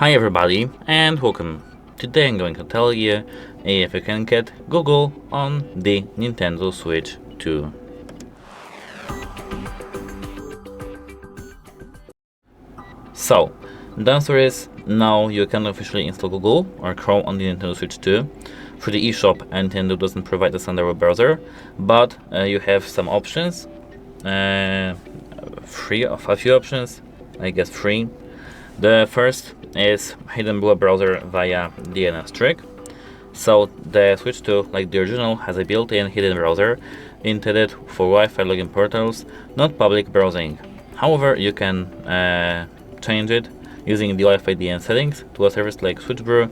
Hi everybody and welcome. Today I'm going to tell you if you can get Google on the Nintendo Switch 2. So, the answer is no, you can officially install Google or Chrome on the Nintendo Switch 2. For the eShop, Nintendo doesn't provide a standard web browser, but you have some options. A few options, I guess three. The first is hidden web browser via DNS trick. So the Switch 2, like the original, has a built-in hidden browser intended for Wi-Fi login portals, not public browsing. However, you can change it using the Wi-Fi DNS settings to a service like Switchbrew.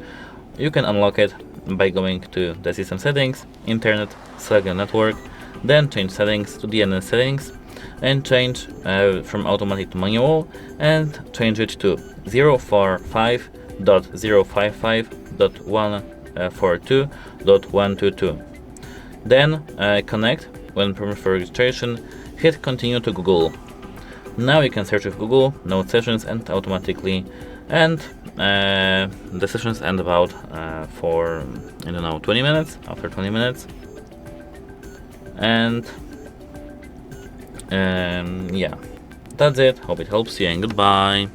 You can unlock it by going to the system settings, internet, select the network, then change settings to DNS settings, and change from automatic to manual, and change it to 045.055.142.122. Then connect. When permitted for registration, hit continue to Google. Now you can search with Google, note sessions, and automatically, and the sessions end about for 20 minutes. After 20 minutes, and yeah, that's it. Hope it helps you, and goodbye.